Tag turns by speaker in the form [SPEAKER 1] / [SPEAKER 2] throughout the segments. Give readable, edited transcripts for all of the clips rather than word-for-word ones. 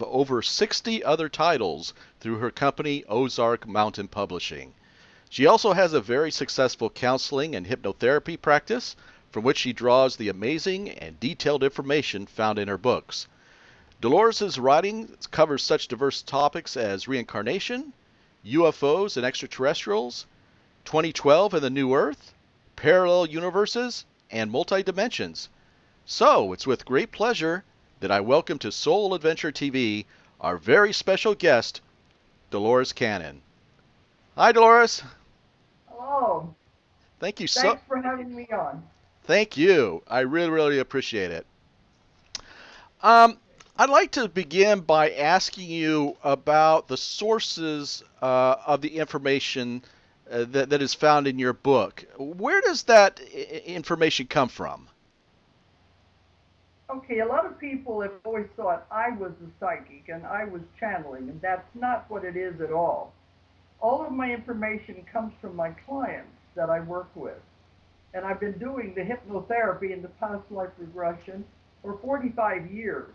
[SPEAKER 1] over 60 other titles through her company Ozark Mountain Publishing. She also has a very successful counseling and hypnotherapy practice from which she draws the amazing and detailed information found in her books. Dolores' writing covers such diverse topics as reincarnation, UFOs and extraterrestrials, 2012 and the New Earth, parallel universes, and multi-dimensions. So, it's with great pleasure that I welcome to Soul Adventure TV our very special guest, Dolores Cannon. Hi, Dolores.
[SPEAKER 2] Hello.
[SPEAKER 1] Thank you so.
[SPEAKER 2] Thanks for having me on.
[SPEAKER 1] Thank you. I really, really appreciate it. Um, I'd like to begin by asking you about the sources of the information that is found in your book. Where does that information come from?
[SPEAKER 2] Okay, a lot of people have always thought I was a psychic and I was channeling, and that's not what it is at all. All of my information comes from my clients that I work with. And I've been doing the hypnotherapy and the past life regression for 45 years.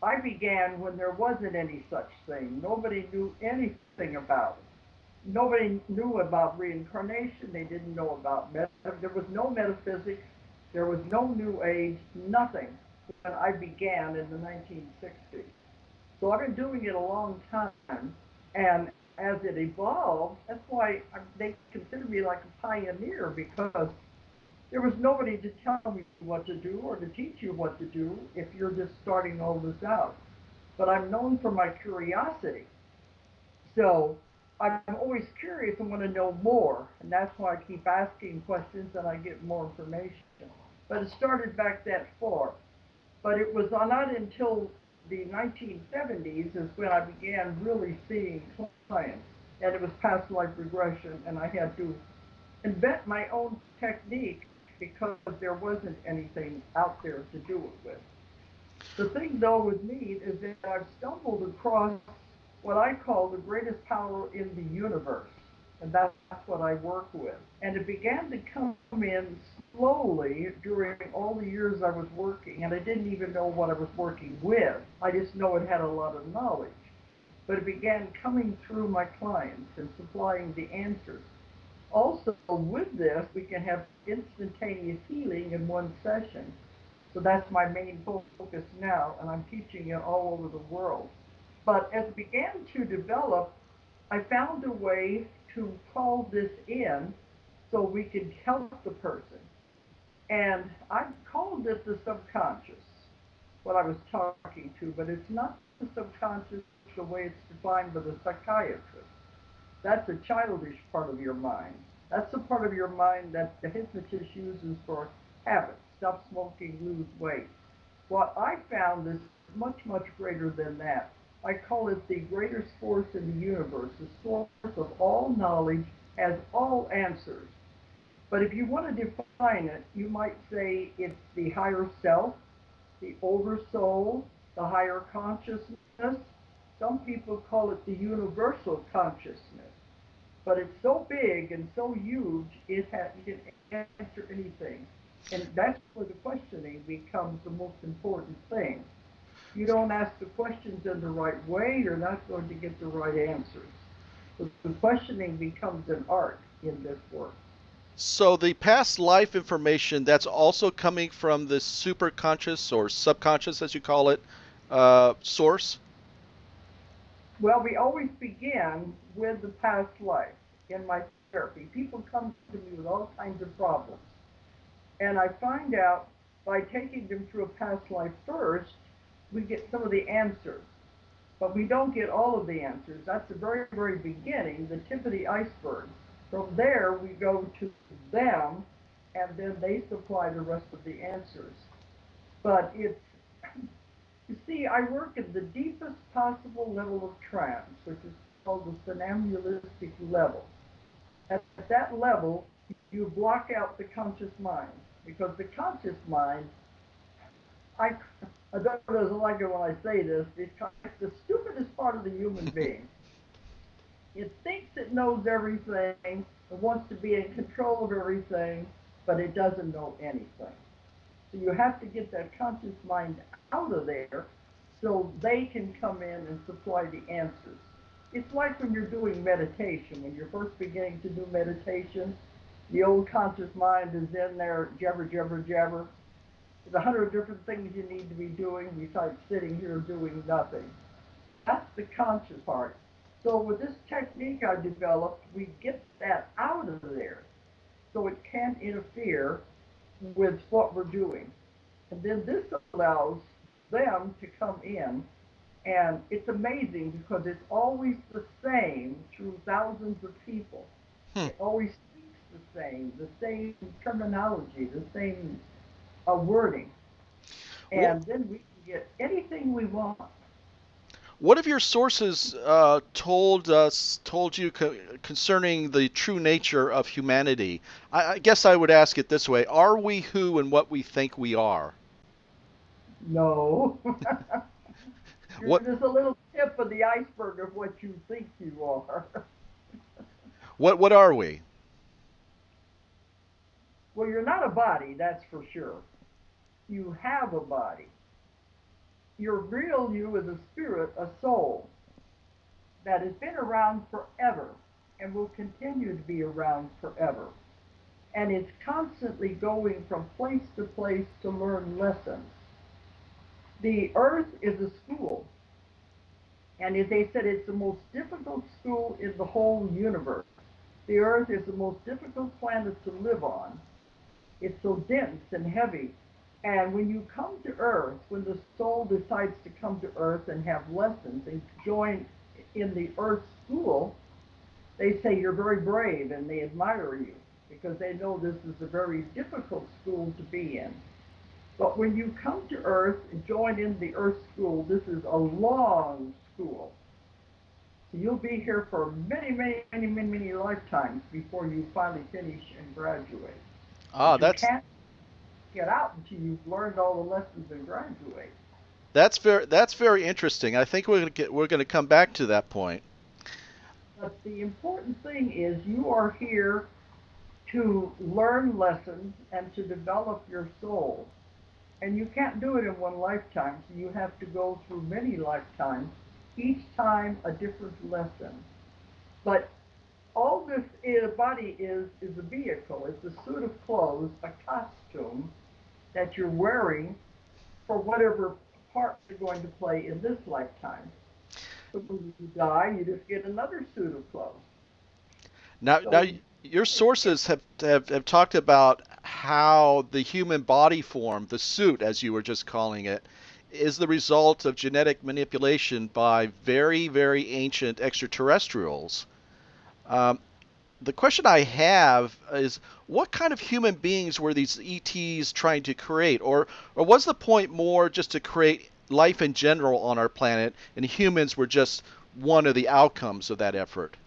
[SPEAKER 2] I began when there wasn't any such thing. Nobody knew anything about it. Nobody knew about reincarnation. They didn't know about there was no metaphysics. There was no new age, nothing when I began in the 1960s. So I've been doing it a long time, and as it evolved, that's why they consider me like a pioneer, because there was nobody to tell me what to do or to teach you what to do if you're just starting all this out. But I'm known for my curiosity. So I'm always curious and want to know more. And that's why I keep asking questions and I get more information. But it started back that far. But it was not until the 1970s is when I began really seeing clients. And it was past life regression, and I had to invent my own technique because there wasn't anything out there to do it with. The thing, though, with me is that I've stumbled across what I call the greatest power in the universe, and that's what I work with. And it began to come in slowly during all the years I was working, and I didn't even know what I was working with. I just know it had a lot of knowledge. But it began coming through my clients and supplying the answers. Also, with this, we can have instantaneous healing in one session. So that's my main focus now, and I'm teaching it all over the world. But as it began to develop, I found a way to call this in so we could help the person. And I called it the subconscious, what I was talking to, but it's not the subconscious the way it's defined by the psychiatrist. That's a childish part of your mind. That's the part of your mind that the hypnotist uses for habits, stop smoking, lose weight. What I found is much, much greater than that. I call it the greatest force in the universe, the source of all knowledge, has all answers. But if you want to define it, you might say it's the higher self, the oversoul, the higher consciousness. Some people call it the universal consciousness. But it's so big and so huge, you can answer anything. And that's where the questioning becomes the most important thing. If you don't ask the questions in the right way, you're not going to get the right answers. So the questioning becomes an art in this work.
[SPEAKER 1] So the past life information that's also coming from the superconscious or subconscious, as you call it, source.
[SPEAKER 2] Well, we always begin with the past life in my therapy. People come to me with all kinds of problems. And I find out by taking them through a past life first, we get some of the answers. But we don't get all of the answers. That's the very, very beginning, the tip of the iceberg. From there, we go to them, and then they supply the rest of the answers. But it's, you see, I work at the deepest possible level of trance, which is called the somnambulistic level. At that level, you block out the conscious mind, because the conscious mind, I, I don't like it when I say this, it's the stupidest part of the human being. It thinks it knows everything, it wants to be in control of everything, but it doesn't know anything. So you have to get that conscious mind out of there so they can come in and supply the answers. It's like when you're doing meditation, when you're first beginning to do meditation, the old conscious mind is in there, jabber, jabber, jabber. There's 100 different things you need to be doing besides sitting here doing nothing. That's the conscious part. So with this technique I developed, we get that out of there so it can't interfere with what we're doing. And then this allows them to come in, and it's amazing because it's always the same through thousands of people.
[SPEAKER 1] Hmm.
[SPEAKER 2] It always speaks the same terminology, the same wording.
[SPEAKER 1] What
[SPEAKER 2] And then we can get anything we want.
[SPEAKER 1] what have your sources told you concerning the true nature of humanity? I guess I would ask it this way: Are we who and what we think we are?
[SPEAKER 2] No. You're
[SPEAKER 1] What
[SPEAKER 2] just a little tip of the iceberg of what you think you are.
[SPEAKER 1] what are we?
[SPEAKER 2] Well, you're not a body, that's for sure. You have a body. Your real you is a spirit, a soul that has been around forever and will continue to be around forever. And it's constantly going from place to place to learn lessons. The earth is a school, and they said it's the most difficult school in the whole universe. The earth is the most difficult planet to live on. It's so dense and heavy. And when you come to earth, when the soul decides to come to earth and have lessons and join in the earth school, they say you're very brave and they admire you because they know this is a very difficult school to be in. But when you come to earth and join in the earth school, this is a long school. So you'll be here for many, many, many, many, many lifetimes before you finally finish and graduate.
[SPEAKER 1] Ah,
[SPEAKER 2] But you
[SPEAKER 1] that's
[SPEAKER 2] can't get out until you've learned all the lessons and graduate.
[SPEAKER 1] that's very interesting. I think we're going to come back to that point.
[SPEAKER 2] But the important thing is you are here to learn lessons and to develop your soul. And you can't do it in one lifetime, so you have to go through many lifetimes, each time a different lesson. But all this body is a vehicle. It's a suit of clothes, a costume that you're wearing for whatever part you're going to play in this lifetime. So when you die, you just get another suit of clothes.
[SPEAKER 1] Now,
[SPEAKER 2] So
[SPEAKER 1] your
[SPEAKER 2] it,
[SPEAKER 1] sources have talked about how the human body form, the suit, as you were just calling it, is the result of genetic manipulation by very, very ancient extraterrestrials. Um, the question I have is, what kind of human beings were these ETs trying to create, or was the point more just to create life in general on our planet, and humans were just one of the outcomes of that effort?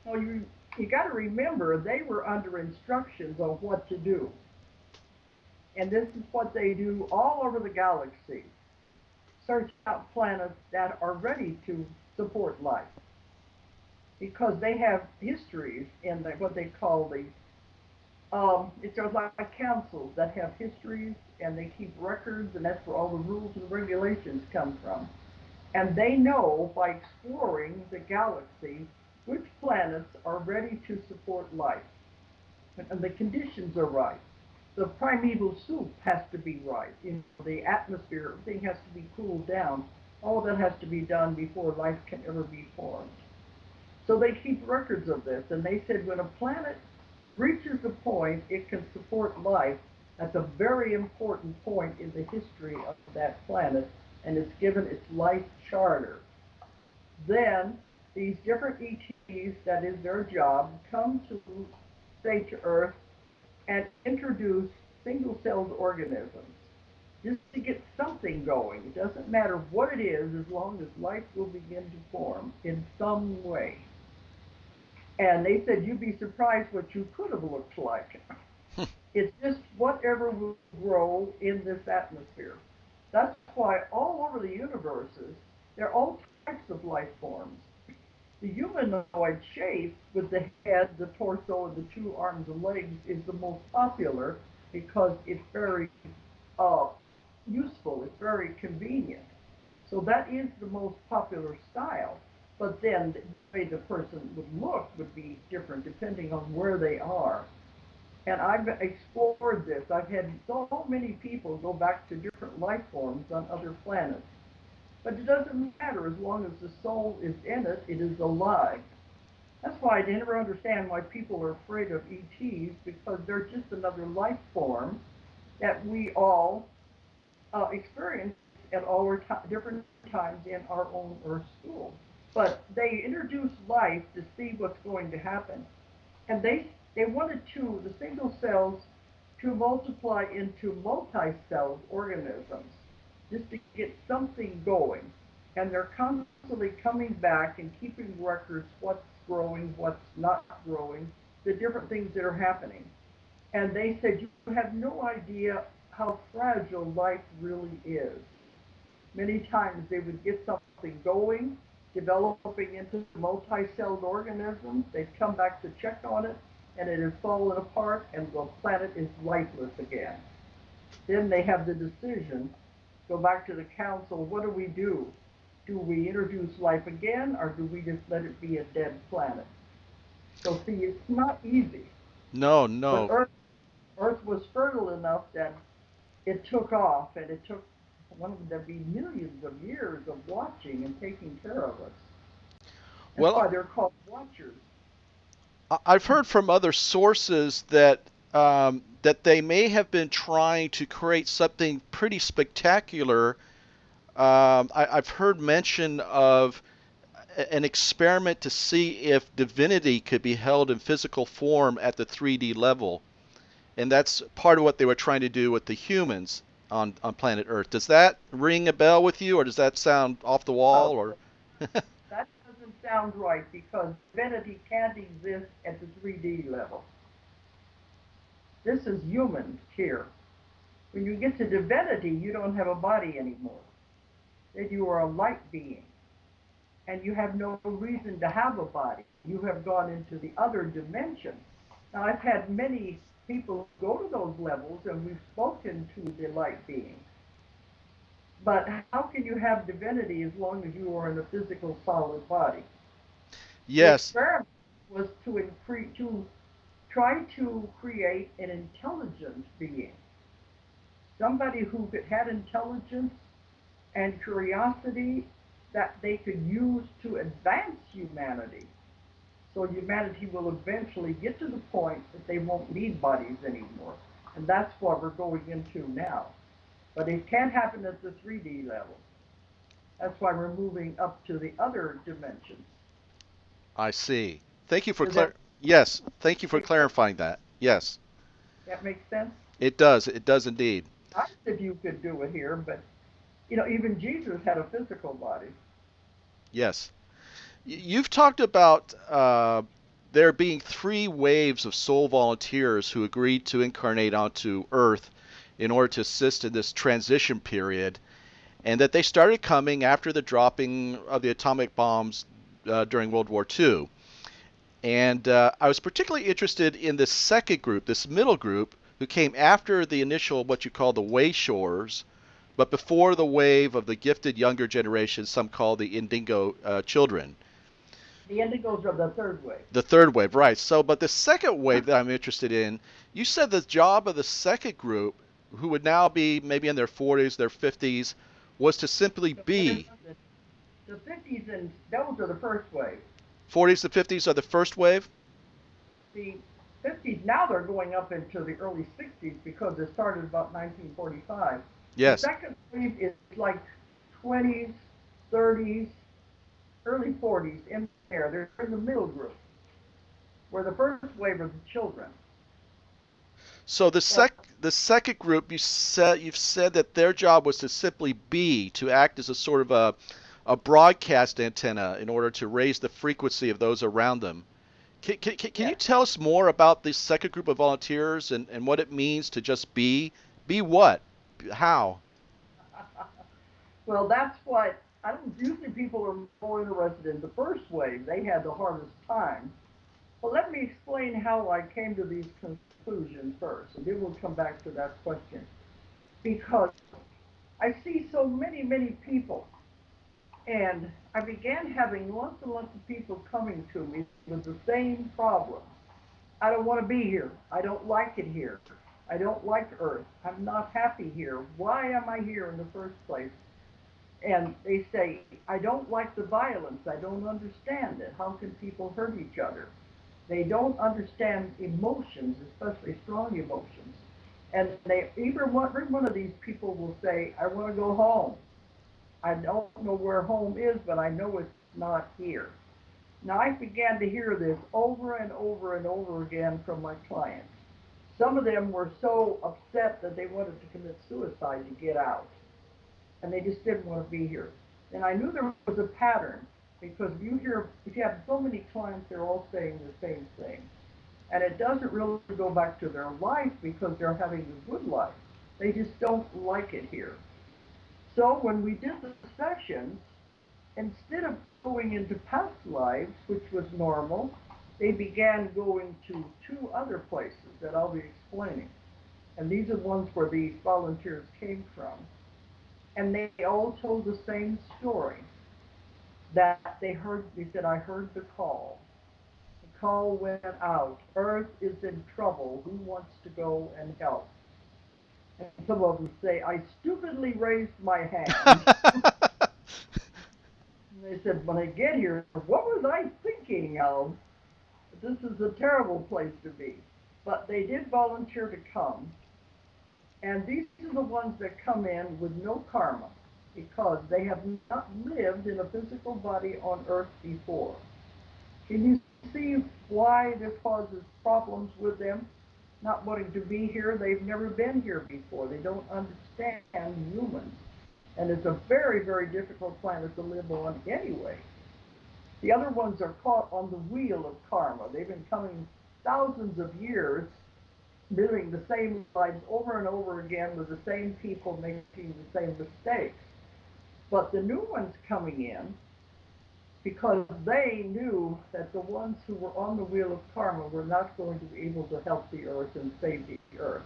[SPEAKER 2] well, you got to remember they were under instructions on what to do, and this is what they do all over the galaxy: search out planets that are ready to support life because they have histories in what they call the it's like councils that have histories and they keep records, and that's where all the rules and regulations come from. And they know by exploring the galaxy which planets are ready to support life, and the conditions are right. The primeval soup has to be right. The atmosphere, everything has to be cooled down. All that has to be done before life can ever be formed. So they keep records of this, and they said when a planet reaches a point it can support life, that's a very important point in the history of that planet, and it's given its life charter. Then these different ETs, that is their job, come to, say, to Earth and introduce single-celled organisms just to get something going. It doesn't matter what it is as long as life will begin to form in some way. And they said you'd be surprised what you could have looked like. It's just whatever will grow in this atmosphere. That's why all over the universes, there are all types of life forms. The humanoid shape with the head, the torso, and the two arms and legs is the most popular because it's very uh, useful, it's very convenient. So that is the most popular style. But then the way the person would look would be different depending on where they are. And I've explored this. I've had so many people go back to different life forms on other planets. But it doesn't matter as long as the soul is in it, it is alive. That's why I never understand why people are afraid of ETs, because they're just another life form that we all experience at all our different times in our own Earth school. But they introduce life to see what's going to happen, and they wanted the single cells to multiply into multi-celled organisms just to get something going. And they're constantly coming back and keeping records what's growing, what's not growing, the different things that are happening. And they said, you have no idea how fragile life really is. Many times they would get something going, developing into multi-celled organisms. They'd come back to check on it, and it has fallen apart, and the planet is lifeless again. Then they have the decision, go back to the council, what do we do? Do we introduce life again, or do we just let it be a dead planet? So see, it's not easy.
[SPEAKER 1] No,
[SPEAKER 2] But
[SPEAKER 1] no.
[SPEAKER 2] Earth was fertile enough that it took off, and it took one of there be millions of years of watching and taking care of us. That's
[SPEAKER 1] Well,
[SPEAKER 2] why they're called watchers.
[SPEAKER 1] I've heard from other sources that they may have been trying to create something pretty spectacular. I've heard mention of an experiment to see if divinity could be held in physical form at the 3D level, and that's part of what they were trying to do with the humans on planet Earth. Does that ring a bell with you, or does that sound off the wall?
[SPEAKER 2] Uh,
[SPEAKER 1] Or
[SPEAKER 2] that doesn't sound right because divinity can't exist at the 3D level. This is humans here. When you get to divinity, you don't have a body anymore. Then you are a light being, and you have no reason to have a body. You have gone into the other dimension. Now, I've had many people go to those levels, and we've spoken to the light beings. But how can you have divinity as long as you are in a physical solid body? The
[SPEAKER 1] yes,
[SPEAKER 2] experiment was to try to create an intelligent being, somebody who had intelligence and curiosity that they could use to advance humanity. So humanity will eventually get to the point that they won't need bodies anymore. And that's what we're going into now. But it can't happen at the 3D level. That's why we're moving up to the other dimensions.
[SPEAKER 1] I see. Thank you for
[SPEAKER 2] Does that
[SPEAKER 1] Yes, thank you for
[SPEAKER 2] make sense?
[SPEAKER 1] clarifying that. Yes,
[SPEAKER 2] That makes sense?
[SPEAKER 1] it does. It does indeed.
[SPEAKER 2] Nice if you could do it here, but even Jesus had a physical body.
[SPEAKER 1] Yes. You've talked about there being three waves of soul volunteers who agreed to incarnate onto Earth in order to assist in this transition period, and that they started coming after the dropping of the atomic bombs during World War II. And I was particularly interested in this second group, this middle group, who came after the initial, what you call the Wayshores, but before the wave of the gifted younger generation, some call the Indigo children.
[SPEAKER 2] The indigos are the third wave.
[SPEAKER 1] The third wave, right. So, but the second wave that I'm interested in, you said the job of the second group, who would now be maybe in their 40s, their 50s, was to simply be.
[SPEAKER 2] The 50s, and those are the first wave.
[SPEAKER 1] 40s to 50s are the first wave?
[SPEAKER 2] The 50s, now they're going up into the early 60s because it started about 1945. The
[SPEAKER 1] Yes.
[SPEAKER 2] second wave is like 20s, 30s, early 40s in there. They're in the middle group, where the first wave are the children.
[SPEAKER 1] So
[SPEAKER 2] And
[SPEAKER 1] the second group, you've said that their job was to simply be, to act as a sort of a broadcast antenna in order to raise the frequency of those around them. Can you
[SPEAKER 2] yes,
[SPEAKER 1] tell us more about this second group of volunteers and what it means to just be? Be what? How?
[SPEAKER 2] well, that's what I don't. Usually, people are more interested in the first wave. They had the hardest time. Well, let me explain how I came to these conclusions first, and then we'll come back to that question. Because I see so many, many people. And I began having lots and lots of people coming to me with the same problem. I don't want to be here. I don't like it here. I don't like Earth. I'm not happy here. Why am I here in the first place? And they say, I don't like the violence. I don't understand it. How can people hurt each other? They don't understand emotions, especially strong emotions. And they every one of these people will say, I want to go home. I don't know where home is, but I know it's not here. Now, I began to hear this over and over and over again from my clients. Some of them were so upset that they wanted to commit suicide to get out, and they just didn't want to be here. And I knew there was a pattern because if you have so many clients, they're all saying the same thing. And it doesn't really go back to their life because they're having a good life. They just don't like it here. So when we did the sessions, instead of going into past lives, which was normal, they began going to two other places that I'll be explaining. And these are ones where these volunteers came from. And they all told the same story that they said, I heard the call. The call went out. Earth is in trouble. Who wants to go and help? And some of them say, I stupidly raised my hand. And they said, when I get here, what was I thinking of? This is a terrible place to be. But they did volunteer to come. And these are the ones that come in with no karma because they have not lived in a physical body on earth before. Can you see why this causes problems with them? Not wanting to be here, they've never been here before. They don't understand humans. And it's a very, very difficult planet to live on anyway. The other ones are caught on the wheel of karma. They've been coming thousands of years, living the same lives over and over again with the same people making the same mistakes. But the new ones coming in, because they knew that the ones who were on the wheel of karma were not going to be able to help the earth and save the earth.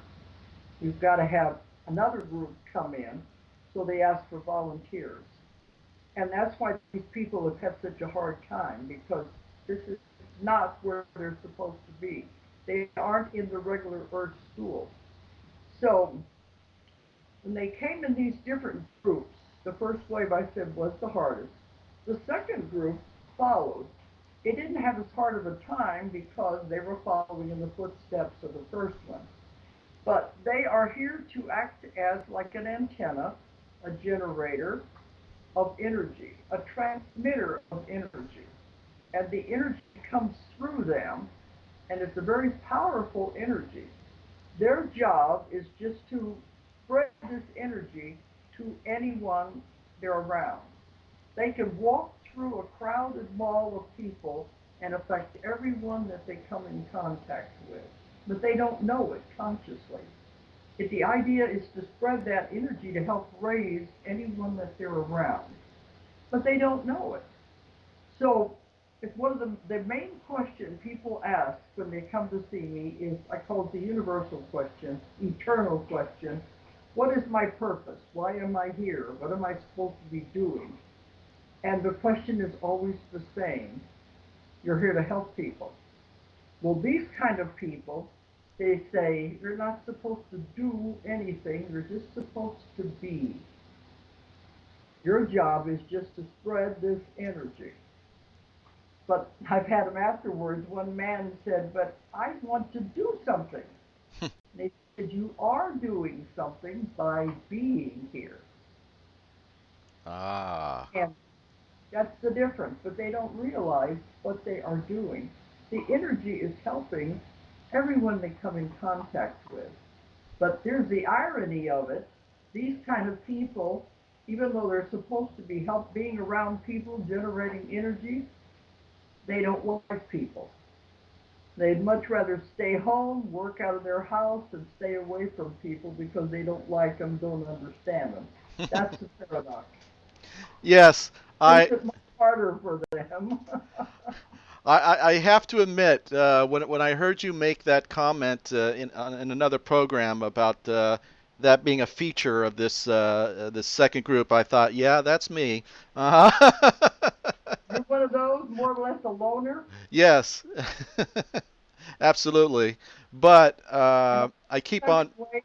[SPEAKER 2] You've got to have another group come in, so they asked for volunteers. And that's why these people have had such a hard time because this is not where they're supposed to be. They aren't in the regular Earth school. So when they came in these different groups, the first wave I said was the hardest. The second group followed. It didn't have as hard of a time because they were following in the footsteps of the first one. But they are here to act as like an antenna, a generator of energy, a transmitter of energy. And the energy comes through them, and it's a very powerful energy. Their job is just to spread this energy to anyone they're around. They can walk through a crowded mall of people and affect everyone that they come in contact with, but they don't know it consciously. If the idea is to spread that energy to help raise anyone that they're around, but they don't know it. So it's one of the main question people ask when they come to see me is I call it the universal question, eternal question. What is my purpose? Why am I here? What am I supposed to be doing? And the question is always the same. You're here to help people. Well, these kind of people, they say you're not supposed to do anything. You're just supposed to be. Your job is just to spread this energy. But I've had them afterwards. One man said, but I want to do something. And they said, you are doing something by being here.
[SPEAKER 1] Ah.
[SPEAKER 2] And that's the difference. But they don't realize what they are doing. The energy is helping everyone they come in contact with. But there's the irony of it. These kind of people, even though they're supposed to be being around people, generating energy, they don't like people. They'd much rather stay home, work out of their house, and stay away from people because they don't like them, don't understand them. That's the paradox.
[SPEAKER 1] Yes,
[SPEAKER 2] Makes
[SPEAKER 1] I
[SPEAKER 2] it much harder for them.
[SPEAKER 1] I have to admit, when I heard you make that comment in another program about that being a feature of this second group, I thought, yeah, that's me. Uh-huh.
[SPEAKER 2] You're one of those, more or less a loner.
[SPEAKER 1] Yes, absolutely. But
[SPEAKER 2] And
[SPEAKER 1] I keep
[SPEAKER 2] second
[SPEAKER 1] on.
[SPEAKER 2] wave,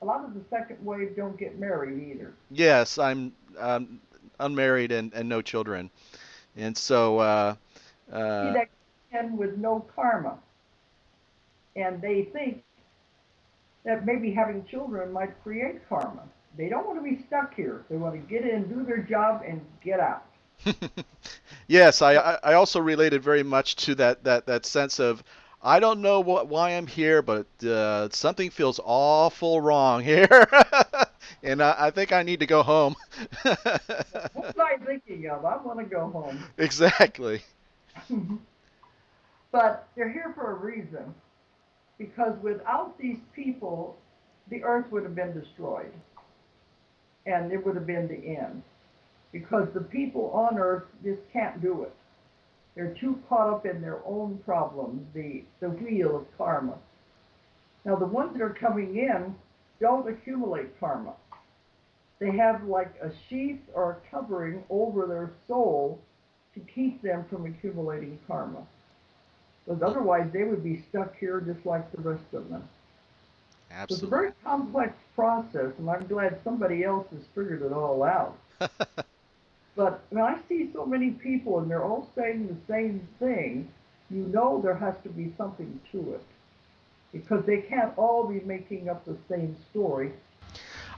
[SPEAKER 2] a lot of the second wave don't get married either.
[SPEAKER 1] Yes, I'm unmarried and no children, and so
[SPEAKER 2] See
[SPEAKER 1] uh,
[SPEAKER 2] that end with no karma, and they think that maybe having children might create karma. They don't want to be stuck here. They want to get in, do their job, and get out.
[SPEAKER 1] yes,
[SPEAKER 2] But
[SPEAKER 1] I also related very much to that sense of I don't know why I'm here, but something feels awful wrong here, and I think I need to go home.
[SPEAKER 2] what was I thinking of? I want to go home.
[SPEAKER 1] Exactly.
[SPEAKER 2] But they're here for a reason, because without these people, the earth would have been destroyed, and it would have been the end. Because the people on earth just can't do it. They're too caught up in their own problems, the wheel of karma. Now, the ones that are coming in don't accumulate karma. They have like a sheath or a covering over their soul to keep them from accumulating karma. Because otherwise, they would be stuck here just like the rest of them. So it's a
[SPEAKER 1] Absolutely.
[SPEAKER 2] very complex process, and I'm glad somebody else has figured it all out. But when I see so many people and they're all saying the same thing, you know there has to be something to it. Because they can't all be making up the same story.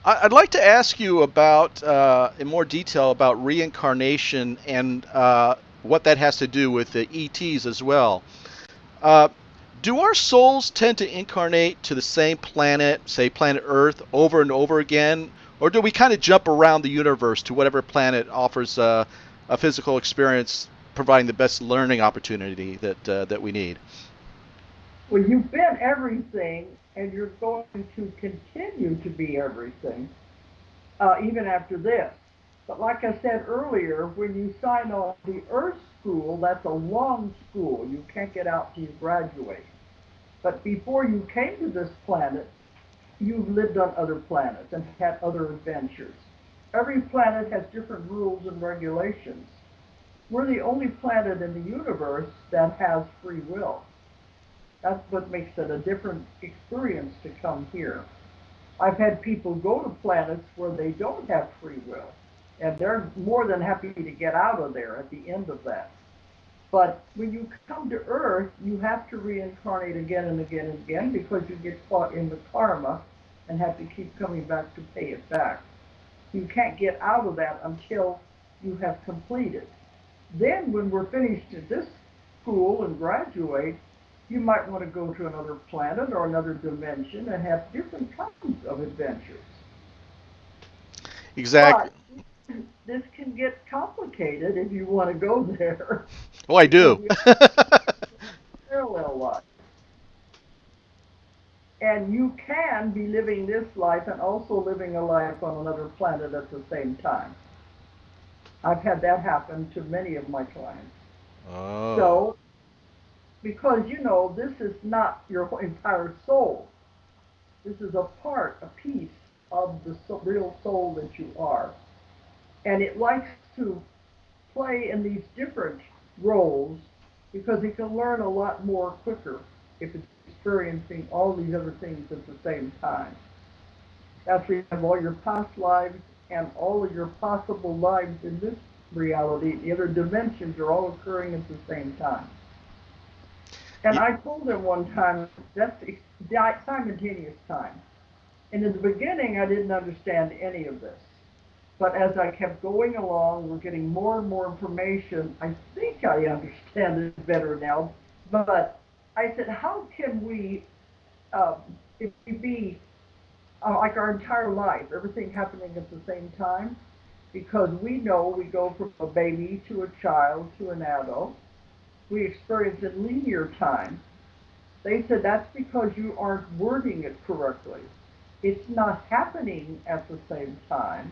[SPEAKER 1] I'd like to ask you about, in more detail, about reincarnation and what that has to do with the ETs as well. Uh, do our souls tend to incarnate to the same planet, say planet Earth, over and over again, or do we kind of jump around the universe to whatever planet offers a physical experience, providing the best learning opportunity that we need?
[SPEAKER 2] Well, you've been everything, and you're going to continue to be everything, even after this. But like I said earlier, when you sign on the Earth School, that's a long school. You can't get out till you graduate. But before you came to this planet, you've lived on other planets and had other adventures. Every planet has different rules and regulations. We're the only planet in the universe that has free will. That's what makes it a different experience to come here. I've had people go to planets where they don't have free will, and they're more than happy to get out of there at the end of that. But when you come to Earth, you have to reincarnate again and again and again because you get caught in the karma and have to keep coming back to pay it back. You can't get out of that until you have completed. Then, when we're finished at this school and graduate, you might want to go to another planet or another dimension and have different kinds of adventures.
[SPEAKER 1] Exactly.
[SPEAKER 2] But this can get complicated if you want to go there
[SPEAKER 1] Oh, I
[SPEAKER 2] because
[SPEAKER 1] do.
[SPEAKER 2] we have parallel lives. And you can be living this life and also living a life on another planet at the same time. I've had that happen to many of my clients.
[SPEAKER 1] Oh.
[SPEAKER 2] So, because this is not your entire soul, this is a part, a piece of the real soul that you are. And it likes to play in these different roles because it can learn a lot more quicker if it's experiencing all these other things at the same time. That's where you have all your past lives and all of your possible lives in this reality. The other dimensions are all occurring at the same time. And
[SPEAKER 1] Y-
[SPEAKER 2] I told them one time that's simultaneous time. And in the beginning, I didn't understand any of this. But as I kept going along, we're getting more and more information. I think I understand it better now. But I said, how can we, if we be like our entire life, everything happening at the same time? Because we know we go from a baby to a child to an adult. We experience in linear time. They said that's because you aren't wording it correctly. It's not happening at the same time.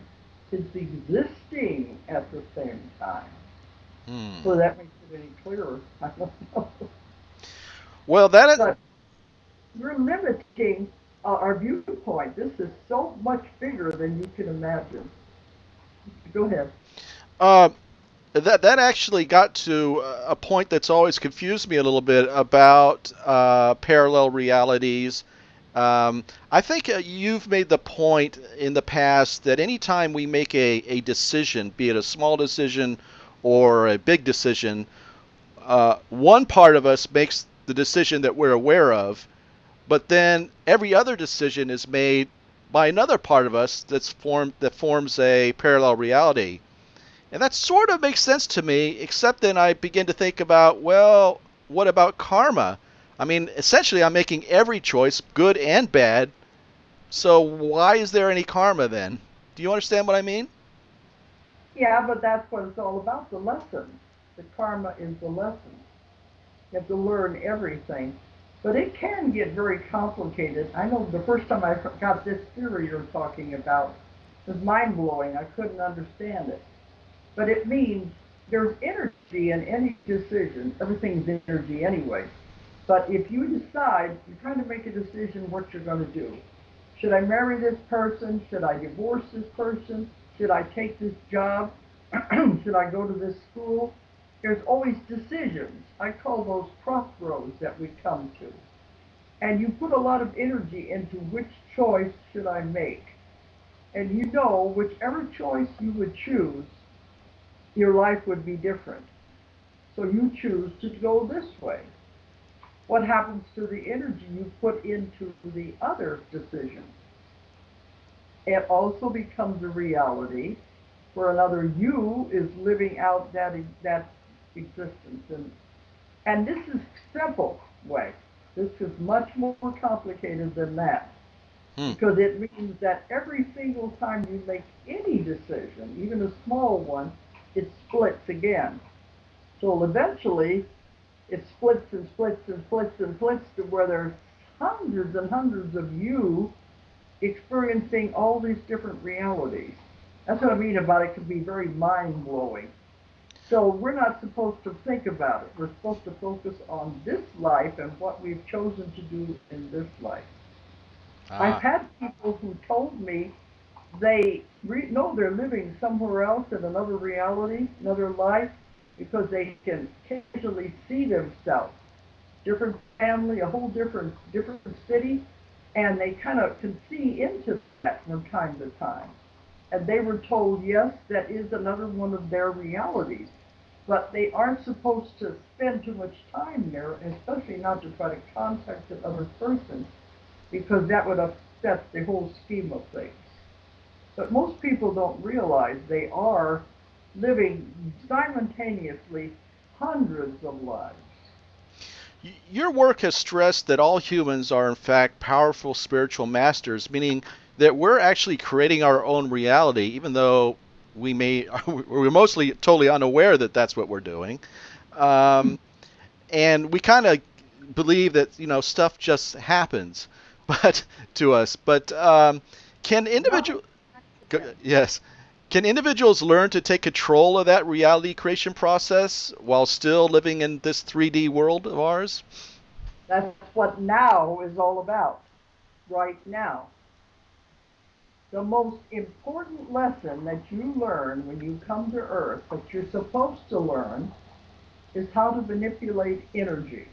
[SPEAKER 2] It's existing at the same time.
[SPEAKER 1] Hmm.
[SPEAKER 2] So that makes it any clearer. I don't know.
[SPEAKER 1] Well, that is.
[SPEAKER 2] But you're limiting our viewpoint. This is so much bigger than you can imagine. Go ahead.
[SPEAKER 1] Uh, that actually got to a point that's always confused me a little bit about parallel realities. I think you've made the point in the past that anytime we make a decision, be it a small decision or a big decision, one part of us makes the decision that we're aware of, but then every other decision is made by another part of us that forms a parallel reality. And that sort of makes sense to me, except then I begin to think about, well, what about karma? I mean, essentially, I'm making every choice, good and bad, so why is there any karma then? Do you understand what I mean?
[SPEAKER 2] Yeah, but that's what it's all about, the lesson. The karma is the lesson. You have to learn everything. But it can get very complicated. I know the first time I got this theory you're talking about was mind blowing. I couldn't understand it. But it means there's energy in any decision. Everything's energy anyway. But if you decide, you're trying to make a decision what you're going to do. Should I marry this person? Should I divorce this person? Should I take this job? Should I go to this school? There's always decisions. I call those crossroads that we come to. And you put a lot of energy into which choice should I make. And you know, whichever choice you would choose, your life would be different. So you choose to go this way. What happens to the energy you put into the other decision? It also becomes a reality where another you is living out that existence. And this is simple way. This is much more complicated than that
[SPEAKER 1] Hmm.
[SPEAKER 2] because it means that every single time you make any decision, even a small one, it splits again. So eventually it splits and splits and splits and splits to where there's hundreds and hundreds of you experiencing all these different realities. That's what I mean about it can be very mind blowing. So we're not supposed to think about it. We're supposed to focus on this life and what we've chosen to do in this life. I've
[SPEAKER 1] Ah.
[SPEAKER 2] had people who told me know they're living somewhere else in another reality, another life, because they can occasionally see themselves, different family, a whole different city, and they kind of can see into that from time to time. And they were told, yes, that is another one of their realities, but they aren't supposed to spend too much time there, especially not to try to contact the other person, because that would upset the whole scheme of things. But most people don't realize they are living simultaneously hundreds of lives.
[SPEAKER 1] Your work has stressed that all humans are, in fact, powerful spiritual masters, meaning that we're actually creating our own reality, even though we're mostly totally unaware that that's what we're doing. Um, and we kind of believe that, stuff just happens, but to us. But can
[SPEAKER 2] Nothing.
[SPEAKER 1] individual yes, can individuals learn to take control of that reality creation process while still living in this 3D world of ours?
[SPEAKER 2] That's what now is all about, right now. The most important lesson that you learn when you come to Earth, that you're supposed to learn, is how to manipulate energy.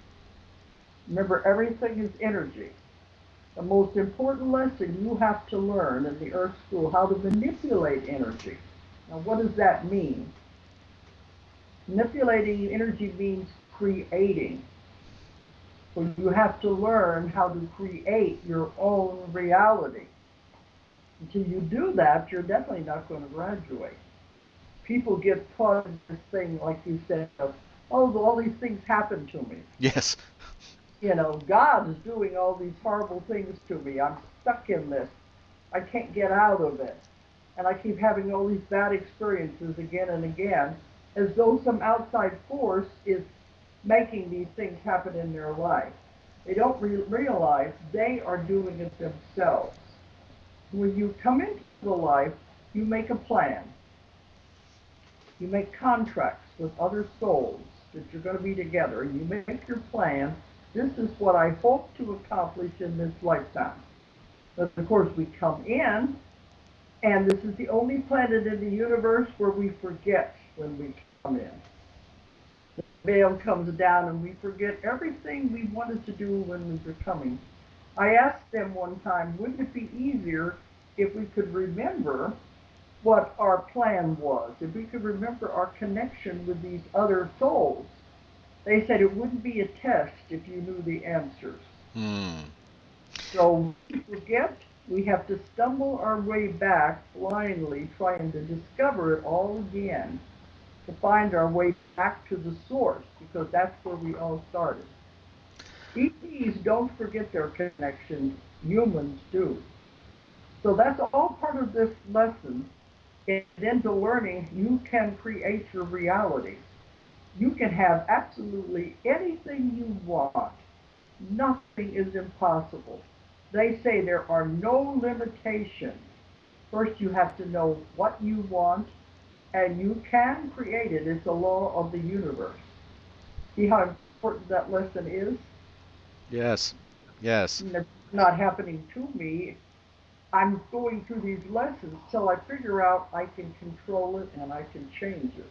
[SPEAKER 2] Remember, everything is energy. The most important lesson you have to learn in the Earth School, how to manipulate energy. Now, what does that mean? Manipulating energy means creating. So you have to learn how to create your own reality. Until you do that, you're definitely not going to graduate. People get taught this thing, like you said, of, oh, all these things happen to me.
[SPEAKER 1] Yes.
[SPEAKER 2] God is doing all these horrible things to me. I'm stuck in this. I can't get out of it. And I keep having all these bad experiences again and again, as though some outside force is making these things happen in their life. They don't realize they are doing it themselves. When you come into the life, you make a plan. You make contracts with other souls that you're going to be together. You make your plan. This is what I hope to accomplish in this lifetime. But of course, we come in, and this is the only planet in the universe where we forget when we come in. The veil comes down, and we forget everything we wanted to do when we were coming. I asked them one time, wouldn't it be easier if we could remember what our plan was, if we could remember our connection with these other souls? They said it wouldn't be a test if you knew the answers.
[SPEAKER 1] Hmm.
[SPEAKER 2] So we forget, we have to stumble our way back blindly, trying to discover it all again, to find our way back to the source, because that's where we all started. ETs don't forget their connections, humans do. So that's all part of this lesson. And into learning, you can create your reality. You can have absolutely anything you want. Nothing is impossible. They say there are no limitations. First, you have to know what you want, and you can create it. It's a law of the universe. See how important that lesson is?
[SPEAKER 1] Yes. Yes.
[SPEAKER 2] And it's not happening to me. I'm going through these lessons till I figure out I can control it and I can change it.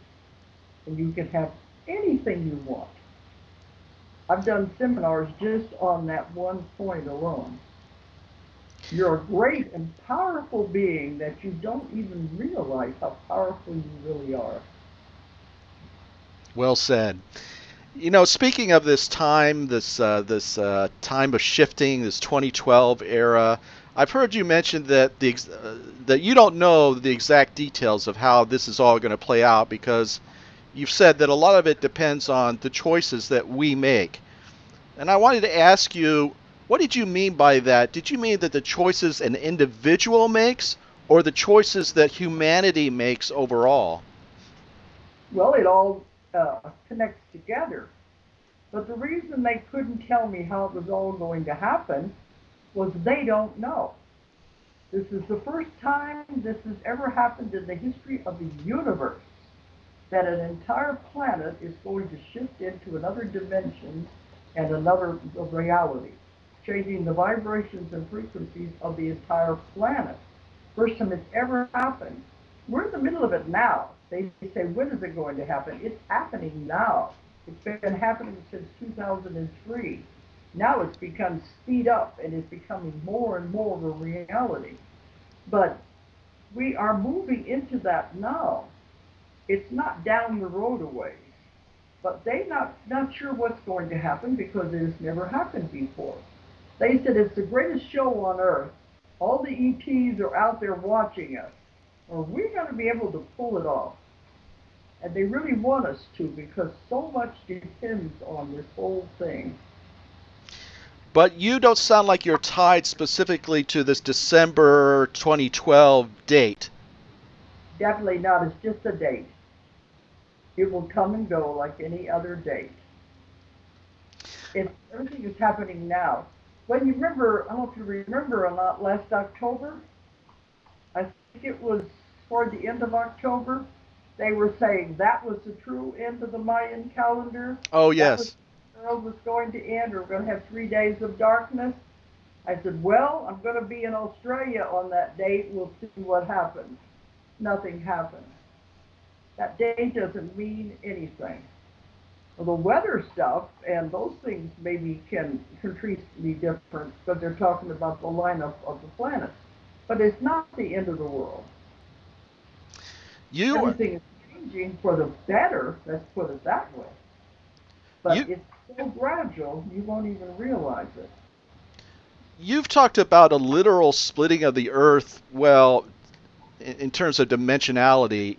[SPEAKER 2] And you can have anything you want. I've done seminars just on that one point alone. You're a great and powerful being that you don't even realize how powerful you really are.
[SPEAKER 1] Well said. You know, speaking of this time, this time of shifting, this 2012 era, I've heard you mention that that you don't know the exact details of how this is all going to play out because you've said that a lot of it depends on the choices that we make. And I wanted to ask you, what did you mean by that? Did you mean that the choices an individual makes, or the choices that humanity makes overall?
[SPEAKER 2] Well, it all connects together. But the reason they couldn't tell me how it was all going to happen was they don't know. This is the first time this has ever happened in the history of the universe that an entire planet is going to shift into another dimension and another reality, changing the vibrations and frequencies of the entire planet. First time it's ever happened. We're in the middle of it now. They say, when is it going to happen? It's happening now. It's been happening since 2003. Now it's become speed up and it's becoming more and more of a reality. But we are moving into that now. It's not down the road a ways. But they're not sure what's going to happen because it has never happened before. They said it's the greatest show on earth. All the ETs are out there watching us. Are we going to be able to pull it off? And they really want us to because so much depends on this whole thing.
[SPEAKER 1] But you don't sound like you're tied specifically to this December 2012 date.
[SPEAKER 2] Definitely not. It's just a date. It will come and go like any other date. Everything is happening now. When you remember, I don't know if you remember or not, last October, I think it was toward the end of October, they were saying that was the true end of the Mayan calendar.
[SPEAKER 1] Oh,
[SPEAKER 2] That was
[SPEAKER 1] yes.
[SPEAKER 2] the world was going to end, or we're going to have 3 days of darkness. I said, well, I'm going to be in Australia on that date. We'll see what happens. Nothing happened. That date doesn't mean anything. Well, the weather stuff and those things maybe can be different because they're talking about the lineup of the planets. But it's not the end of the world.
[SPEAKER 1] You
[SPEAKER 2] Everything is changing for the better, let's put it that way. But
[SPEAKER 1] you
[SPEAKER 2] it's so gradual, you won't even realize it.
[SPEAKER 1] you've talked about a literal splitting of the Earth, well, in terms of dimensionality,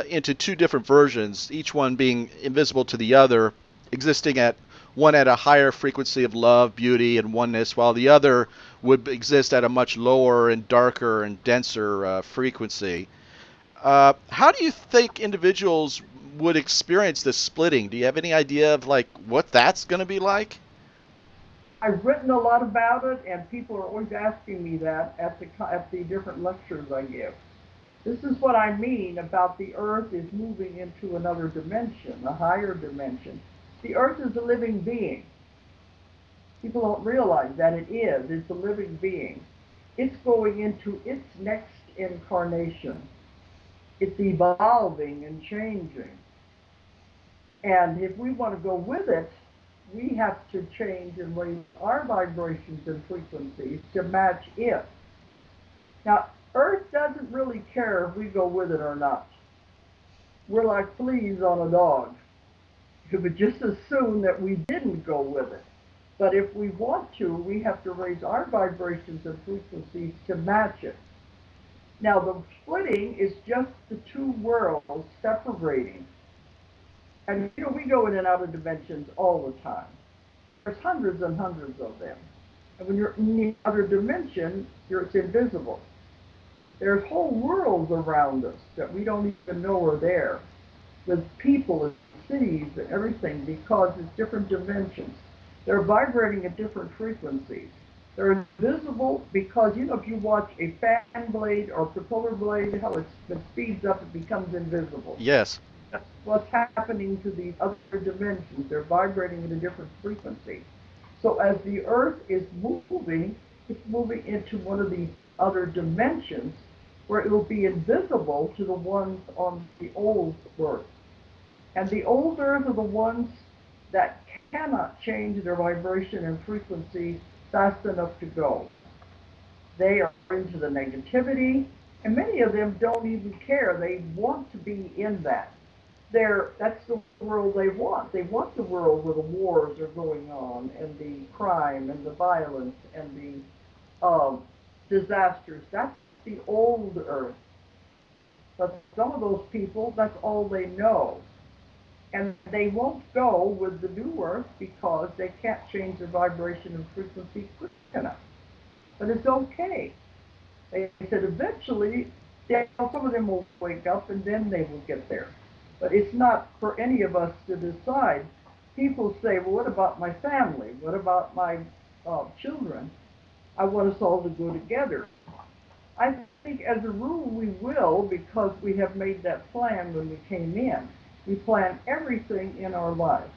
[SPEAKER 1] into two different versions, each one being invisible to the other, existing at one at a higher frequency of love, beauty, and oneness, while the other would exist at a much lower and darker and denser frequency. How do you think individuals would experience this splitting? Do you have any idea of like what that's going to be like?
[SPEAKER 2] I've written a lot about it, and people are always asking me that at the different lectures I give. This is what I mean about the earth is moving into another dimension, a higher dimension. The earth is a living being. People don't realize that it is. It's a living being. It's going into its next incarnation. It's evolving and changing. And if we want to go with it, we have to change and raise our vibrations and frequencies to match it. Now, Earth doesn't really care if we go with it or not. We're like fleas on a dog. It would just as soon that we didn't go with it. But if we want to, we have to raise our vibrations and frequencies to match it. Now, the splitting is just the two worlds separating. And we go in and out of dimensions all the time. There's hundreds and hundreds of them. And when you're in the other dimension, it's invisible. There's whole worlds around us that we don't even know are there, with people and cities and everything, because it's different dimensions. They're vibrating at different frequencies. They're invisible because, if you watch a fan blade or propeller blade, how it speeds up, it becomes invisible.
[SPEAKER 1] Yes.
[SPEAKER 2] That's what's happening to these other dimensions. They're vibrating at a different frequency. So as the Earth is moving, it's moving into one of these other dimensions where it will be invisible to the ones on the old Earth. And the old Earth are the ones that cannot change their vibration and frequency fast enough to go. They are into the negativity, and many of them don't even care. They want to be in that. That's the world they want. They want the world where the wars are going on, and the crime, and the violence, and the disasters. That's the old Earth. But some of those people, that's all they know. And they won't go with the new Earth because they can't change their vibration and frequency quick enough. But it's okay. They said eventually, some of them will wake up and then they will get there. But it's not for any of us to decide. People say, well, what about my family? What about my children? I want us all to go together. I think as a rule we will, because we have made that plan when we came in. We plan everything in our life.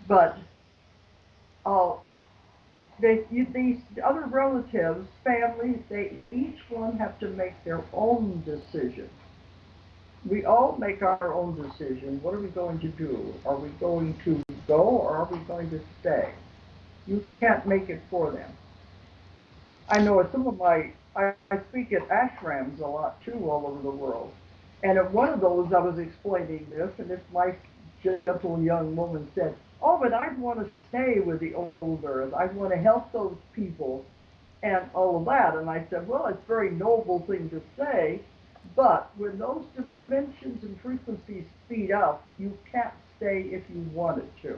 [SPEAKER 2] But these other relatives, families, they each one have to make their own decision. We all make our own decision. What are we going to do? Are we going to go or are we going to stay? You can't make it for them. I know at I speak at ashrams a lot too, all over the world. And at one of those I was explaining this, and this nice, gentle young woman said, oh, but I want to stay with the old Earth. I want to help those people and all of that. And I said, well, it's a very noble thing to say, but when those dimensions and frequencies speed up, you can't stay if you wanted to.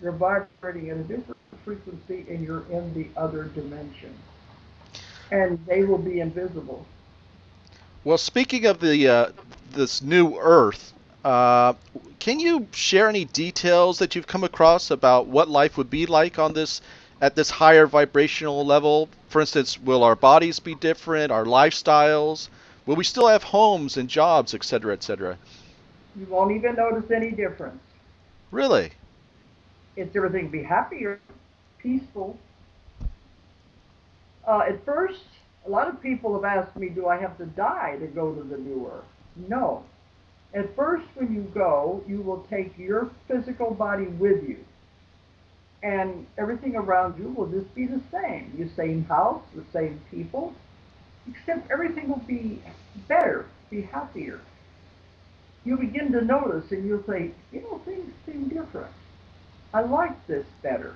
[SPEAKER 2] You're vibrating at a different frequency and you're in the other dimension. And they will be invisible.
[SPEAKER 1] Well, speaking of the this new Earth, can you share any details that you've come across about what life would be like on this at this higher vibrational level? For instance, will our bodies be different? Our lifestyles? Will we still have homes and jobs, etc., etc.?
[SPEAKER 2] You won't even notice any difference.
[SPEAKER 1] Really?
[SPEAKER 2] It's everything be happier, peaceful. At first, a lot of people have asked me, do I have to die to go to the new Earth? No. At first, when you go, you will take your physical body with you. And everything around you will just be the same. The same house, the same people, except everything will be better, be happier. You begin to notice and you'll say, things seem different. I like this better.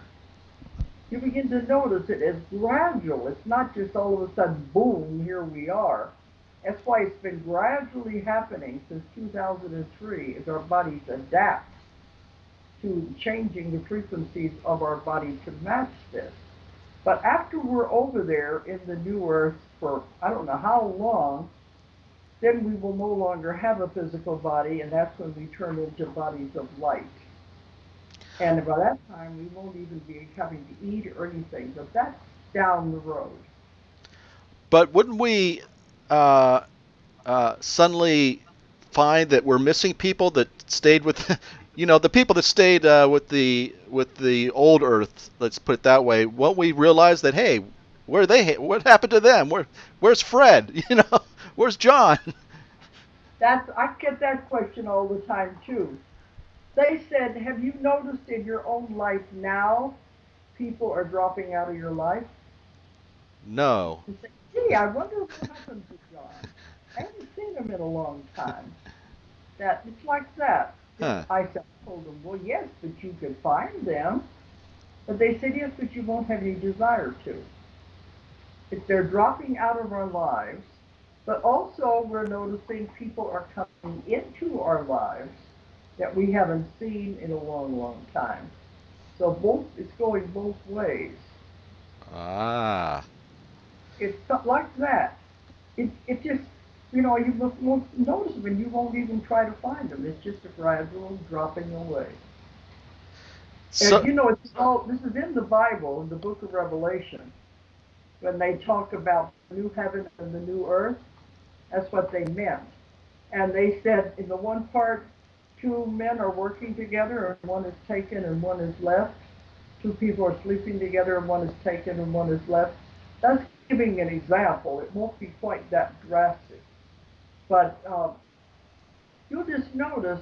[SPEAKER 2] You begin to notice it as gradual. It's not just all of a sudden, boom, here we are. That's why it's been gradually happening since 2003 as our bodies adapt to changing the frequencies of our body to match this. But after we're over there in the new Earth for I don't know how long, then we will no longer have a physical body, and that's when we turn into bodies of light. And by that time, we won't even be having to eat or anything, but that's down the road.
[SPEAKER 1] But wouldn't we suddenly find that we're missing people that stayed with, the people that stayed with the old Earth? Let's put it that way. Won't we realize that, hey, Where are they? What happened to them? Where's Fred? Where's John?
[SPEAKER 2] I get that question all the time too. They said, have you noticed in your own life now people are dropping out of your life?
[SPEAKER 1] No.
[SPEAKER 2] You say, gee, I wonder what happened to John. I haven't seen him in a long time. That it's like that.
[SPEAKER 1] Huh.
[SPEAKER 2] Told them, well, yes, but you could find them. But they said, yes, but you won't have any desire to. If they're dropping out of our lives, but also we're noticing people are coming into our lives that we haven't seen in a long, long time. So it's going both ways.
[SPEAKER 1] Ah.
[SPEAKER 2] It's like that. It just, you won't notice them and you won't even try to find them. It's just a gradual dropping away. And
[SPEAKER 1] So.
[SPEAKER 2] this is in the Bible, in the book of Revelation, when they talk about the new heaven and the new earth. That's what they meant. And they said in the one part, two men are working together and one is taken and one is left. Two people are sleeping together and one is taken and one is left. That's giving an example. It won't be quite that drastic. But you'll just notice,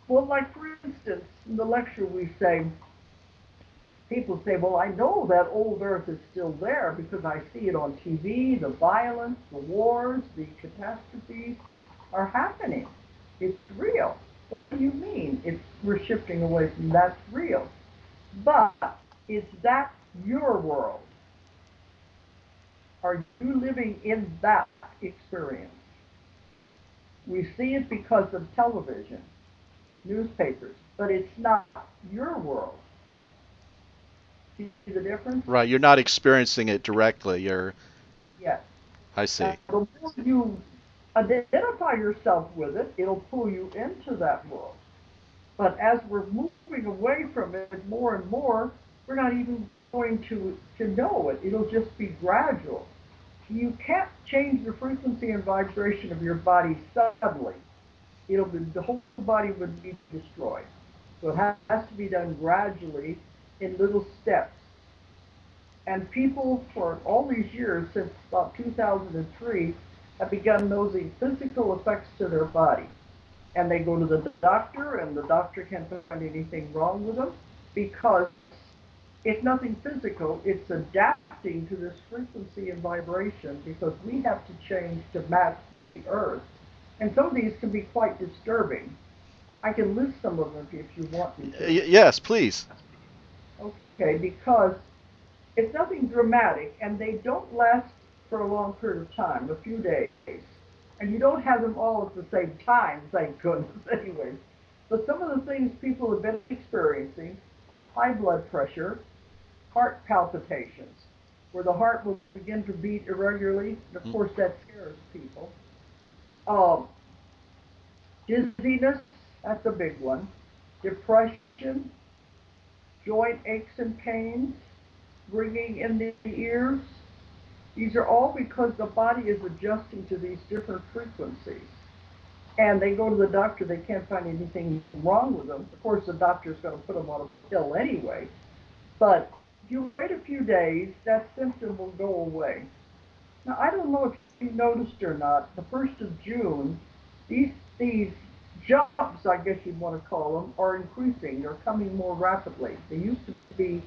[SPEAKER 2] well, like for instance, in the lecture we say, people say, well, I know that old Earth is still there because I see it on TV, the violence, the wars, the catastrophes are happening. It's real. What do you mean? We're shifting away from that's real. But is that your world? Are you living in that experience? We see it because of television, newspapers, but it's not your world. See the difference?
[SPEAKER 1] Right. You're not experiencing it directly.
[SPEAKER 2] Yes.
[SPEAKER 1] I see.
[SPEAKER 2] The more you identify yourself with it, it'll pull you into that world. But as we're moving away from it more and more, we're not even going to know it. It'll just be gradual. You can't change the frequency and vibration of your body suddenly. The whole body would be destroyed. So it has to be done gradually in little steps. And people for all these years, since about 2003, have begun noticing physical effects to their body. And they go to the doctor, and the doctor can't find anything wrong with them because it's nothing physical. It's adapting to this frequency and vibration because we have to change to match the earth. And some of these can be quite disturbing. I can list some of them if you want me to.
[SPEAKER 1] Yes, please.
[SPEAKER 2] Okay, because it's nothing dramatic, and they don't last for a long period of time, a few days. And you don't have them all at the same time, thank goodness, anyways. But some of the things people have been experiencing, high blood pressure, heart palpitations, where the heart will begin to beat irregularly. And of course, that scares people. Um, Dizziness, that's a big one. Depression, joint aches and pains, ringing in the ears. These are all because the body is adjusting to these different frequencies. And they go to the doctor, they can't find anything wrong with them. Of course, the doctor's going to put them on a pill anyway. But if you wait a few days, that symptom will go away. Now, I don't know if you noticed or not, the 1st of June, these jumps, I guess you'd want to call them, are increasing. They're coming more rapidly. They used to be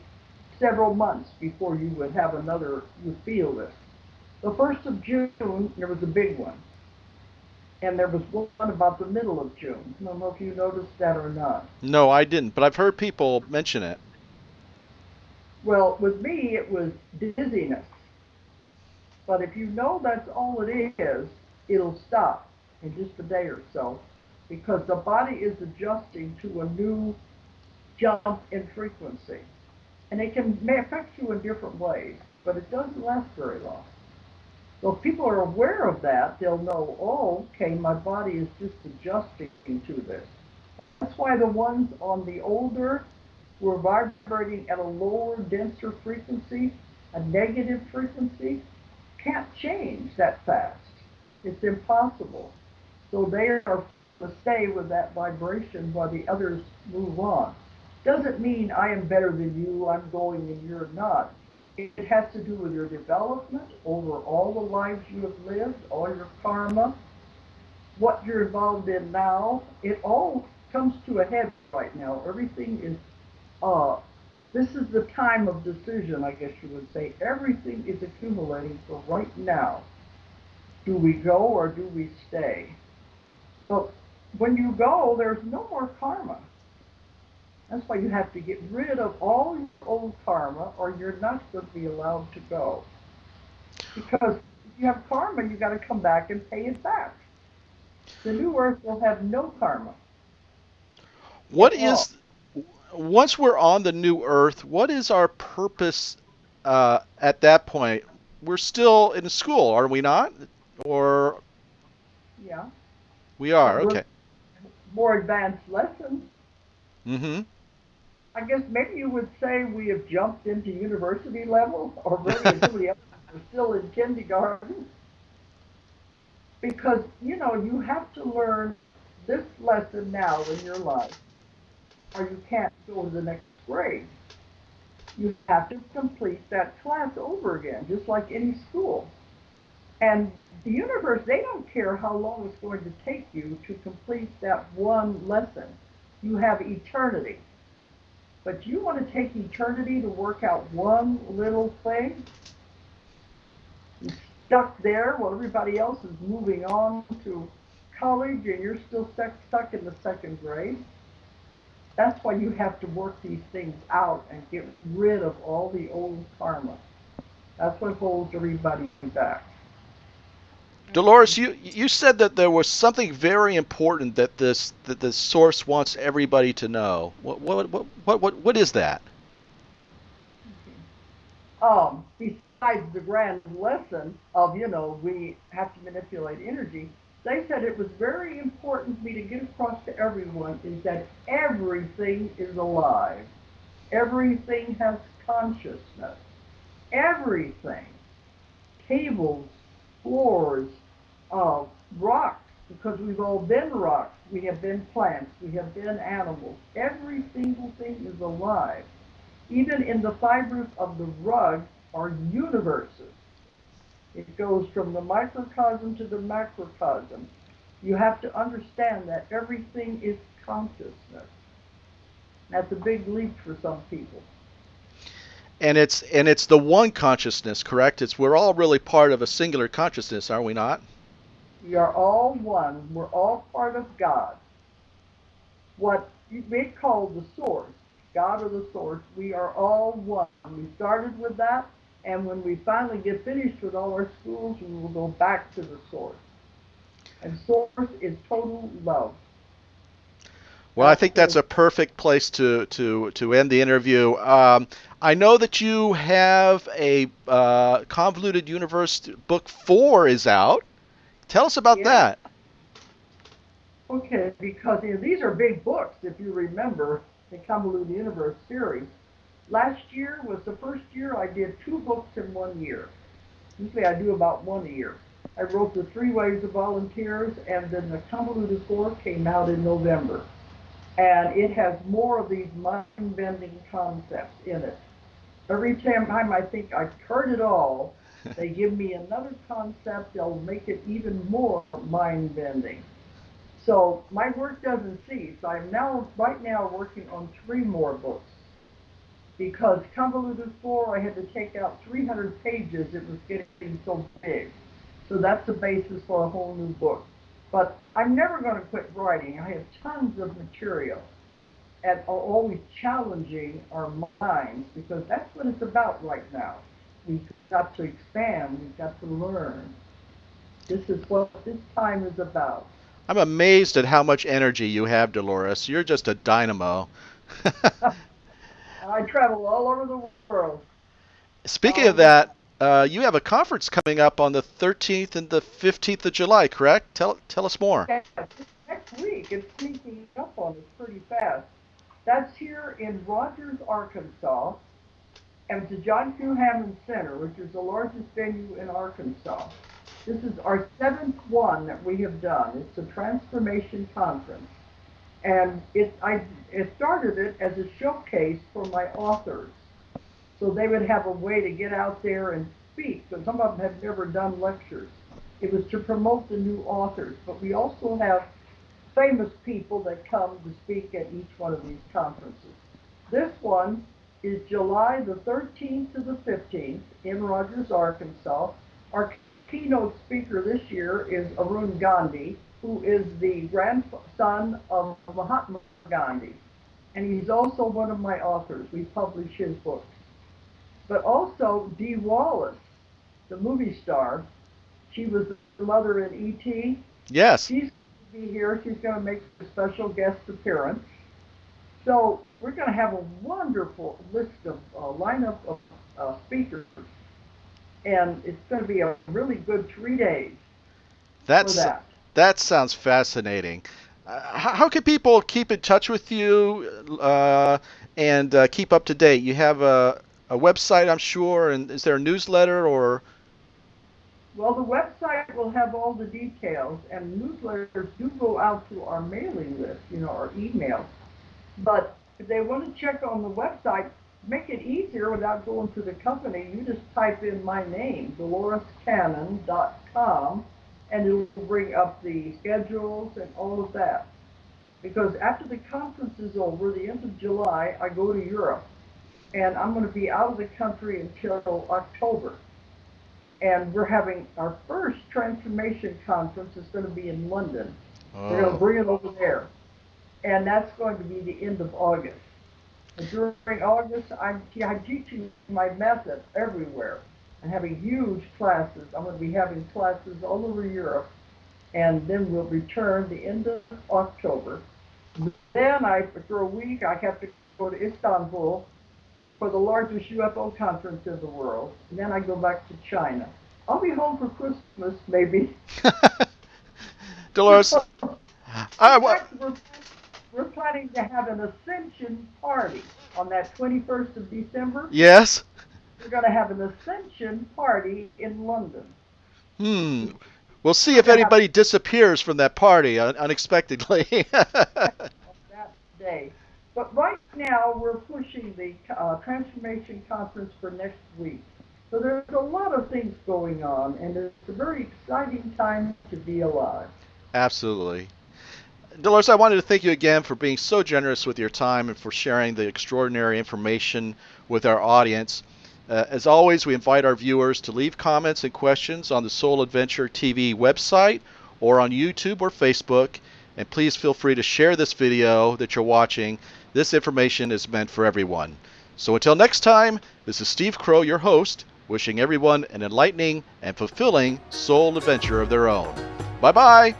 [SPEAKER 2] several months before you would have you feel this. The 1st of June, there was a big one. And there was one about the middle of June. I don't know if you noticed that or not.
[SPEAKER 1] No, I didn't, but I've heard people mention it.
[SPEAKER 2] Well, with me, it was dizziness. But if you know that's all it is, it'll stop in just a day or so because the body is adjusting to a new jump in frequency. And may affect you in different ways, but it doesn't last very long. So if people are aware of that, they'll know, oh, okay, my body is just adjusting to this. That's why the ones on the older were vibrating at a lower, denser frequency, a negative frequency, can't change that fast. It's impossible. So they are to stay with that vibration while the others move on. Doesn't mean I am better than you, I'm going and you're not. It has to do with your development over all the lives you have lived, all your karma, what you're involved in now. It all comes to a head right now. Everything is, uh, this is the time of decision, I guess you would say. Everything is accumulating for right now. Do we go or do we stay? But when you go, there's no more karma. That's why you have to get rid of all your old karma or you're not going to be allowed to go. Because if you have karma, you got to come back and pay it back. The new earth will have no karma
[SPEAKER 1] What
[SPEAKER 2] at all.
[SPEAKER 1] is once we're on the new Earth? What is our purpose at that point? We're still in school, are we not? Or
[SPEAKER 2] Yeah.
[SPEAKER 1] we are?
[SPEAKER 2] But we're
[SPEAKER 1] Okay.
[SPEAKER 2] more advanced lessons.
[SPEAKER 1] Mm-hmm.
[SPEAKER 2] I guess maybe you would say we have jumped into university level, or maybe some of the others are still in kindergarten. Because, you have to learn this lesson now in your life, or you can't go to the next grade. You have to complete that class over again, just like any school. And the universe, they don't care how long it's going to take you to complete that one lesson. You have eternity. But you want to take eternity to work out one little thing? You're stuck there while everybody else is moving on to college and you're still stuck in the second grade. That's why you have to work these things out and get rid of all the old karma. That's what holds everybody back.
[SPEAKER 1] Dolores, you said that there was something very important that the source wants everybody to know. What is that?
[SPEAKER 2] Besides the grand lesson of, we have to manipulate energy, they said it was very important for me to get across to everyone is that everything is alive. Everything has consciousness. Everything. Tables, floors, uh, rocks, because we've all been rocks. We have been plants. We have been animals. Every single thing is alive. Even in the fibers of the rug are universes. It goes from the microcosm to the macrocosm. You have to understand that everything is consciousness. That's a big leap for some people.
[SPEAKER 1] And it's the one consciousness, correct? It's we're all really part of a singular consciousness, are we not?
[SPEAKER 2] We are all one. We're all part of God. What they call the source, God or the source, we are all one. We started with that, and when we finally get finished with all our schools, we will go back to the source. And source is total love.
[SPEAKER 1] Well, I
[SPEAKER 2] That's
[SPEAKER 1] think that's
[SPEAKER 2] where
[SPEAKER 1] a perfect place to end the interview. I know that you have a Convoluted Universe book 4 is out. Tell us about
[SPEAKER 2] yeah.
[SPEAKER 1] that.
[SPEAKER 2] Okay, because these are big books, if you remember the Convoluted Universe series. Last year was the first year I did two books in 1 year. Usually I do about one a year. I wrote the Three Ways of Volunteers, and then the Convoluted Four came out in November. And it has more of these mind-bending concepts in it. Every time I think I've heard it all, they give me another concept. They'll make it even more mind-bending. So my work doesn't cease. I'm now, right now, working on three more books because Convoluted Four, I had to take out 300 pages. It was getting so big. So that's the basis for a whole new book. But I'm never going to quit writing. I have tons of material and are always challenging our minds because that's what it's about right now. We've got to expand. We've got to learn. This is what this time is about.
[SPEAKER 1] I'm amazed at how much energy you have, Dolores. You're just a dynamo.
[SPEAKER 2] And I travel all over the world.
[SPEAKER 1] Speaking of
[SPEAKER 2] All the
[SPEAKER 1] that, you have a conference coming up on the 13th and the 15th of July, correct? Tell us more.
[SPEAKER 2] Yes, next week. It's sneaking up on us pretty fast. That's here in Rogers, Arkansas, and it's the John Q. Hammond Center, which is the largest venue in Arkansas. This is our seventh one that we have done. It's a transformation conference, and I started it as a showcase for my authors. so they would have a way to get out there and speak, because some of them have never done lectures. It was to promote the new authors, but we also have famous people that come to speak at each one of these conferences. This one is July the 13th to the 15th in Rogers, Arkansas. Our keynote speaker this year is Arun Gandhi, who is the grandson of Mahatma Gandhi. And he's also one of my authors. We publish his books. But also Dee Wallace, the movie star, she was the mother in E.T.
[SPEAKER 1] Yes.
[SPEAKER 2] She's going to be here. She's going to make a special guest appearance. So we're going to have a wonderful list of lineup of speakers. And it's going to be a really good 3 days for that.
[SPEAKER 1] That sounds fascinating. How can people keep in touch with you and keep up to date? You have a website, I'm sure, and is there a newsletter or?
[SPEAKER 2] Well, the website will have all the details, and newsletters do go out to our mailing list, our email. But if they want to check on the website, make it easier without going to the company. You just type in my name, DoloresCannon.com, and it'll bring up the schedules and all of that. Because after the conference is over, the end of July, I go to Europe. And I'm going to be out of the country until October. And we're having our first transformation conference is going to be in London. Oh. We're going to bring it over there. And that's going to be the end of August. And during August, I'm teaching my method everywhere and having huge classes. I'm going to be having classes all over Europe. And then we'll return the end of October. Then for a week, I have to go to Istanbul for the largest UFO conference in the world. And then I go back to China. I'll be home for Christmas, maybe.
[SPEAKER 1] Dolores,
[SPEAKER 2] we're planning to have an ascension party on that 21st of December.
[SPEAKER 1] Yes.
[SPEAKER 2] We're going to have an ascension party in London.
[SPEAKER 1] We'll see if anybody disappears from that party unexpectedly.
[SPEAKER 2] On that day. But right now, we're pushing the Transformation Conference for next week. So there's a lot of things going on, and it's a very exciting time to be alive.
[SPEAKER 1] Absolutely. Dolores, I wanted to thank you again for being so generous with your time and for sharing the extraordinary information with our audience. As always, we invite our viewers to leave comments and questions on the Soul Adventure TV website or on YouTube or Facebook. And please feel free to share this video that you're watching. This information is meant for everyone. So until next time, this is Steve Crow, your host, wishing everyone an enlightening and fulfilling soul adventure of their own. Bye-bye.